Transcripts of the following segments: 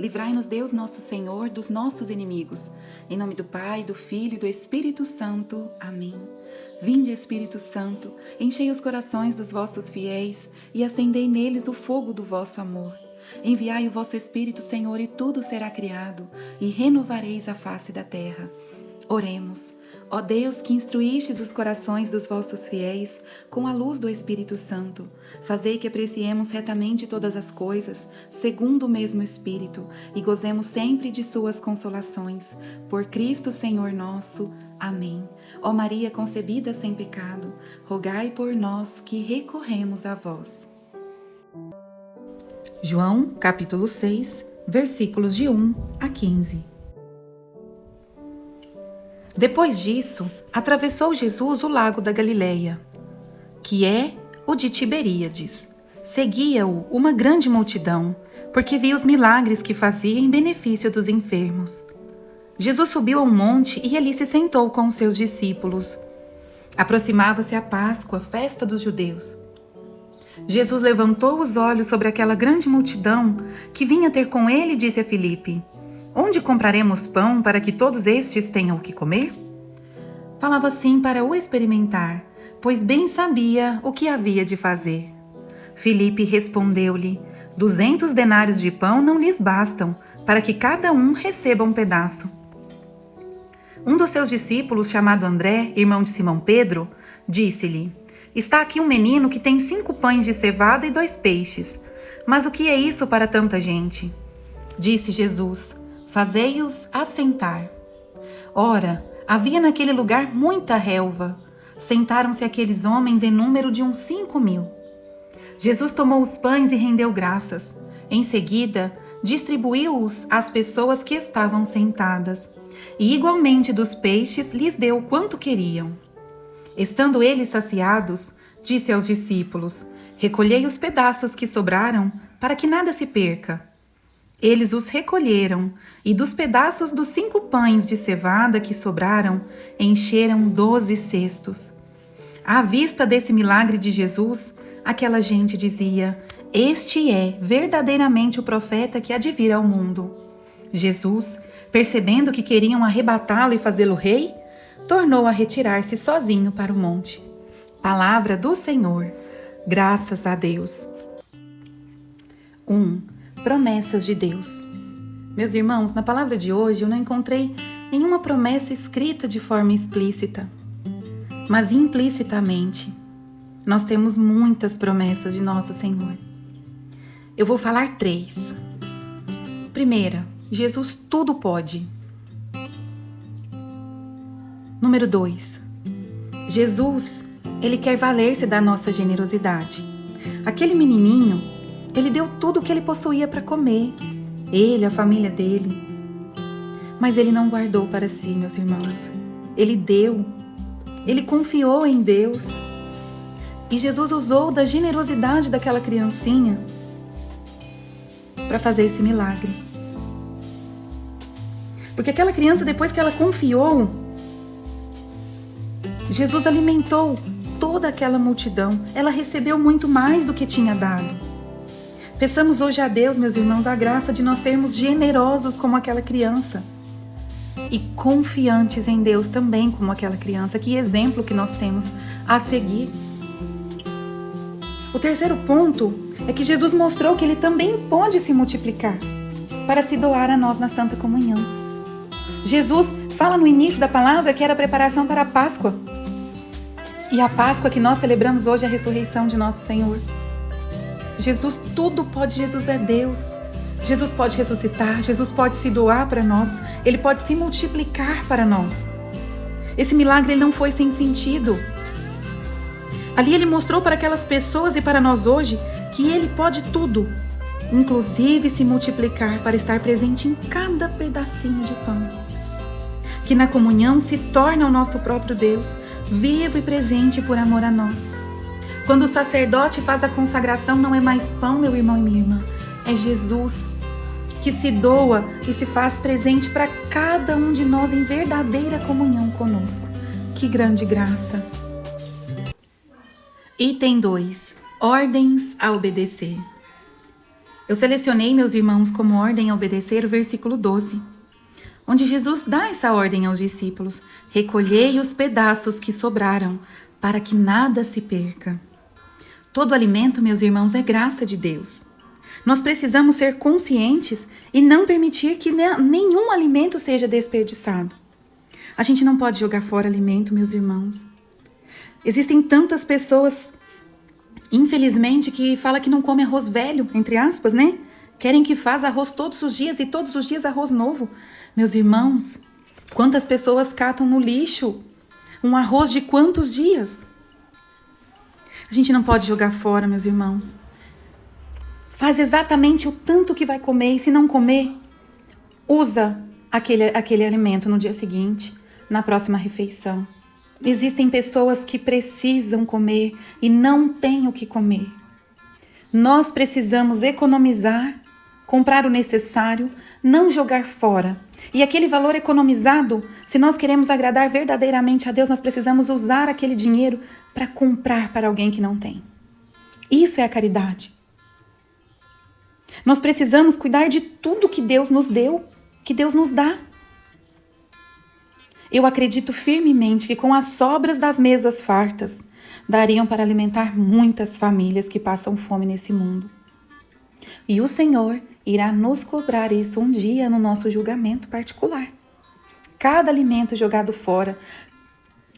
Livrai-nos, Deus nosso Senhor, dos nossos inimigos. Em nome do Pai, do Filho e do Espírito Santo. Amém. Vinde, Espírito Santo, enchei os corações dos vossos fiéis e acendei neles o fogo do vosso amor. Enviai o vosso Espírito, Senhor, e tudo será criado, e renovareis a face da terra. Oremos. Ó Deus, que instruístes os corações dos vossos fiéis com a luz do Espírito Santo, fazei que apreciemos retamente todas as coisas, segundo o mesmo Espírito, e gozemos sempre de suas consolações. Por Cristo, Senhor nosso. Amém. Ó Maria concebida sem pecado, rogai por nós que recorremos a vós. João, capítulo 6, versículos de 1 a 15. Depois disso, atravessou Jesus o lago da Galileia, que é o de Tiberíades. Seguia-o uma grande multidão, porque via os milagres que fazia em benefício dos enfermos. Jesus subiu a um monte e ali se sentou com os seus discípulos. Aproximava-se a Páscoa, festa dos judeus. Jesus levantou os olhos sobre aquela grande multidão que vinha ter com ele e disse a Filipe: Onde compraremos pão para que todos estes tenham o que comer? Falava assim para o experimentar, pois bem sabia o que havia de fazer. Filipe respondeu-lhe: 200 denários de pão não lhes bastam, para que cada um receba um pedaço. Um dos seus discípulos, chamado André, irmão de Simão Pedro, disse-lhe: Está aqui um menino que tem 5 pães de cevada e 2 peixes. Mas o que é isso para tanta gente? Disse Jesus: Fazei-os assentar. Ora, havia naquele lugar muita relva. Sentaram-se aqueles homens em número de uns 5.000. Jesus tomou os pães e rendeu graças. Em seguida, distribuiu-os às pessoas que estavam sentadas. E igualmente dos peixes lhes deu quanto queriam. Estando eles saciados, disse aos discípulos: Recolhei os pedaços que sobraram, para que nada se perca. Eles os recolheram, e dos pedaços dos 5 pães de cevada que sobraram, encheram 12 cestos. À vista desse milagre de Jesus, aquela gente dizia: Este é verdadeiramente o profeta que há de vir ao mundo. Jesus, percebendo que queriam arrebatá-lo e fazê-lo rei, tornou a retirar-se sozinho para o monte. Palavra do Senhor. Graças a Deus. 1. Promessas de Deus. Meus irmãos, na palavra de hoje eu não encontrei nenhuma promessa escrita de forma explícita, mas implicitamente nós temos muitas promessas de nosso Senhor. Eu vou falar 3. Primeira, Jesus tudo pode. Número 2, Jesus, ele quer valer-se da nossa generosidade. Aquele menininho, ele deu tudo o que ele possuía para comer, ele, a família dele. Mas ele não guardou para si, meus irmãos. Ele deu, ele confiou em Deus. E Jesus usou da generosidade daquela criancinha para fazer esse milagre. Porque aquela criança, depois que ela confiou, Jesus alimentou toda aquela multidão. Ela recebeu muito mais do que tinha dado. Peçamos hoje a Deus, meus irmãos, a graça de nós sermos generosos como aquela criança e confiantes em Deus também como aquela criança. Que exemplo que nós temos a seguir. O terceiro ponto é que Jesus mostrou que ele também pode se multiplicar para se doar a nós na Santa Comunhão. Jesus fala no início da palavra que era a preparação para a Páscoa. E a Páscoa que nós celebramos hoje é a ressurreição de nosso Senhor. Jesus tudo pode, Jesus é Deus. Jesus pode ressuscitar, Jesus pode se doar para nós, Ele pode se multiplicar para nós. Esse milagre ele não foi sem sentido. Ali Ele mostrou para aquelas pessoas e para nós hoje que Ele pode tudo, inclusive se multiplicar para estar presente em cada pedacinho de pão. Que na comunhão se torna o nosso próprio Deus, vivo e presente por amor a nós. Quando o sacerdote faz a consagração, não é mais pão, meu irmão e minha irmã, é Jesus que se doa e se faz presente para cada um de nós em verdadeira comunhão conosco. Que grande graça! Item 2. Ordens a obedecer. Eu selecionei, meus irmãos, como ordem a obedecer o versículo 12, onde Jesus dá essa ordem aos discípulos: recolhei os pedaços que sobraram, para que nada se perca. Todo alimento, meus irmãos, é graça de Deus. Nós precisamos ser conscientes e não permitir que nenhum alimento seja desperdiçado. A gente não pode jogar fora alimento, meus irmãos. Existem tantas pessoas, infelizmente, que falam que não come arroz velho, entre aspas, né? Querem que faça arroz todos os dias e todos os dias arroz novo. Meus irmãos, quantas pessoas catam no lixo um arroz de quantos dias? A gente não pode jogar fora, meus irmãos. Faz exatamente o tanto que vai comer, e se não comer, usa aquele alimento no dia seguinte, na próxima refeição. Existem pessoas que precisam comer e não têm o que comer. Nós precisamos economizar, comprar o necessário, não jogar fora. E aquele valor economizado, se nós queremos agradar verdadeiramente a Deus, nós precisamos usar aquele dinheiro para comprar para alguém que não tem. Isso é a caridade. Nós precisamos cuidar de tudo que Deus nos deu, que Deus nos dá. Eu acredito firmemente que com as sobras das mesas fartas, dariam para alimentar muitas famílias que passam fome nesse mundo. E o Senhor irá nos cobrar isso um dia no nosso julgamento particular. Cada alimento jogado fora,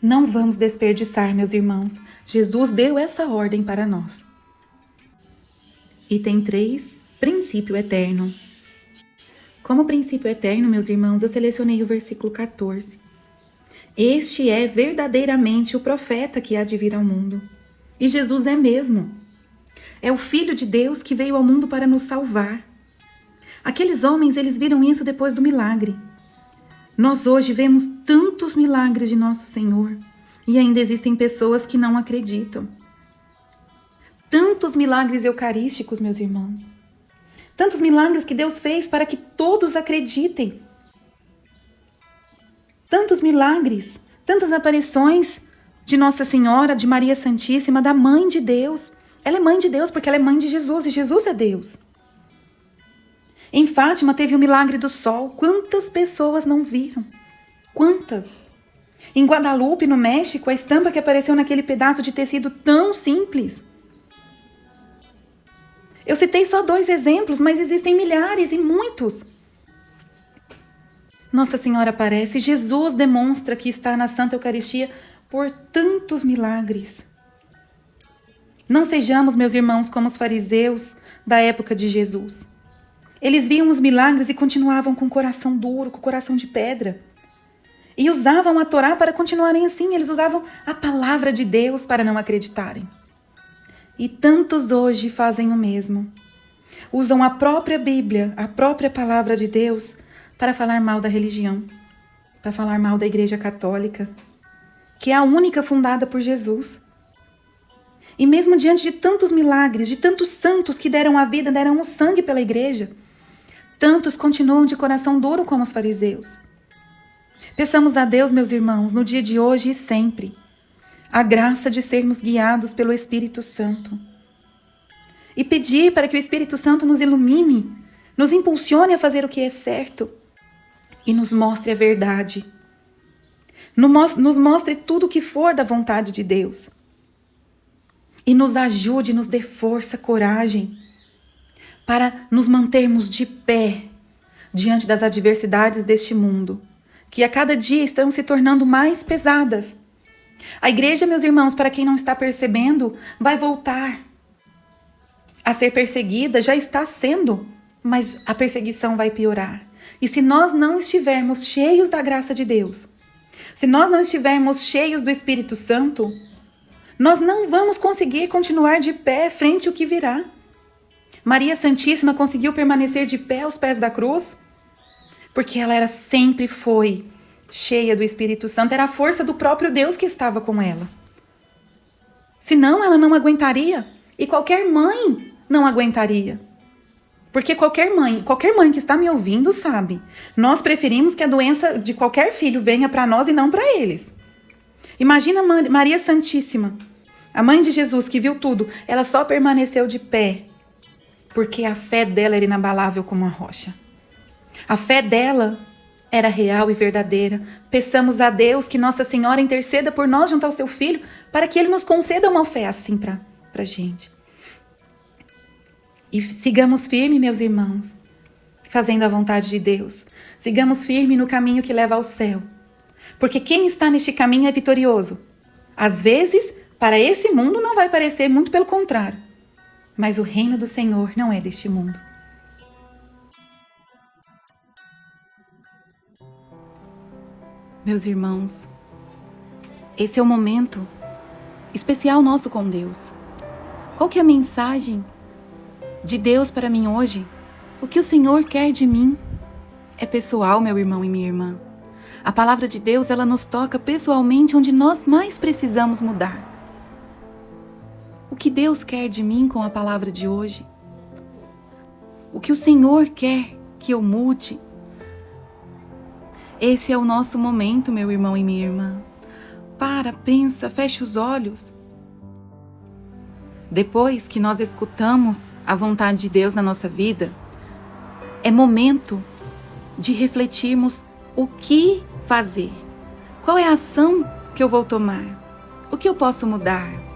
não vamos desperdiçar, meus irmãos. Jesus deu essa ordem para nós. Item 3, princípio eterno. Como princípio eterno, meus irmãos, eu selecionei o versículo 14. Este é verdadeiramente o profeta que há de vir ao mundo. E Jesus é mesmo. É o Filho de Deus que veio ao mundo para nos salvar. Aqueles homens, eles viram isso depois do milagre. Nós hoje vemos tantos milagres de nosso Senhor e ainda existem pessoas que não acreditam. Tantos milagres eucarísticos, meus irmãos. Tantos milagres que Deus fez para que todos acreditem. Tantos milagres, tantas aparições de Nossa Senhora, de Maria Santíssima, da Mãe de Deus. Ela é Mãe de Deus porque ela é Mãe de Jesus e Jesus é Deus. Em Fátima teve o milagre do sol. Quantas pessoas não viram? Quantas? Em Guadalupe, no México, a estampa que apareceu naquele pedaço de tecido tão simples. Eu citei só 2 exemplos, mas existem milhares e muitos. Nossa Senhora aparece, Jesus demonstra que está na Santa Eucaristia por tantos milagres. Não sejamos, meus irmãos, como os fariseus da época de Jesus. Eles viam os milagres e continuavam com o coração duro, com o coração de pedra. E usavam a Torá para continuarem assim, eles usavam a palavra de Deus para não acreditarem. E tantos hoje fazem o mesmo. Usam a própria Bíblia, a própria palavra de Deus, para falar mal da religião, para falar mal da Igreja Católica, que é a única fundada por Jesus. E mesmo diante de tantos milagres, de tantos santos que deram a vida, deram o sangue pela Igreja, tantos continuam de coração duro como os fariseus. Peçamos a Deus, meus irmãos, no dia de hoje e sempre, a graça de sermos guiados pelo Espírito Santo. E pedir para que o Espírito Santo nos ilumine, nos impulsione a fazer o que é certo e nos mostre a verdade. Nos mostre tudo o que for da vontade de Deus. E nos ajude, nos dê força, coragem, para nos mantermos de pé diante das adversidades deste mundo, que a cada dia estão se tornando mais pesadas. A igreja, meus irmãos, para quem não está percebendo, vai voltar a ser perseguida, já está sendo, mas a perseguição vai piorar. E se nós não estivermos cheios da graça de Deus, se nós não estivermos cheios do Espírito Santo, nós não vamos conseguir continuar de pé frente ao que virá. Maria Santíssima conseguiu permanecer de pé aos pés da cruz, porque ela sempre foi cheia do Espírito Santo, era a força do próprio Deus que estava com ela. Senão ela não aguentaria, e qualquer mãe não aguentaria. Porque qualquer mãe que está me ouvindo sabe, nós preferimos que a doença de qualquer filho venha para nós e não para eles. Imagina Maria Santíssima, a mãe de Jesus que viu tudo, ela só permaneceu de pé porque a fé dela era inabalável como a rocha. A fé dela era real e verdadeira. Peçamos a Deus que Nossa Senhora interceda por nós junto ao seu Filho, para que Ele nos conceda uma fé assim pra gente. E sigamos firmes, meus irmãos, fazendo a vontade de Deus. Sigamos firmes no caminho que leva ao céu. Porque quem está neste caminho é vitorioso. Às vezes, para esse mundo não vai parecer, muito pelo contrário. Mas o reino do Senhor não é deste mundo. Meus irmãos, esse é o momento especial nosso com Deus. Qual que é a mensagem de Deus para mim hoje? O que o Senhor quer de mim é pessoal, meu irmão e minha irmã. A palavra de Deus, ela nos toca pessoalmente onde nós mais precisamos mudar. O que Deus quer de mim com a palavra de hoje? O que o Senhor quer que eu mude? Esse é o nosso momento, meu irmão e minha irmã. Para, pensa, fecha os olhos. Depois que nós escutamos a vontade de Deus na nossa vida, é momento de refletirmos o que fazer. Qual é a ação que eu vou tomar? O que eu posso mudar?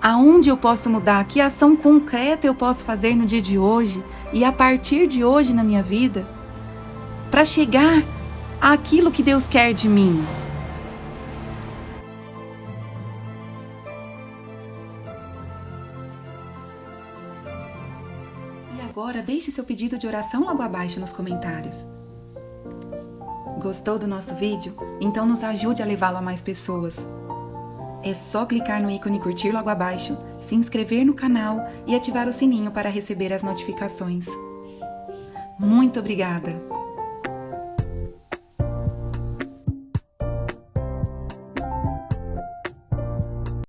Aonde eu posso mudar? Que ação concreta eu posso fazer no dia de hoje e a partir de hoje na minha vida para chegar àquilo que Deus quer de mim? E agora deixe seu pedido de oração logo abaixo nos comentários. Gostou do nosso vídeo? Então nos ajude a levá-lo a mais pessoas. É só clicar no ícone curtir logo abaixo, se inscrever no canal e ativar o sininho para receber as notificações. Muito obrigada!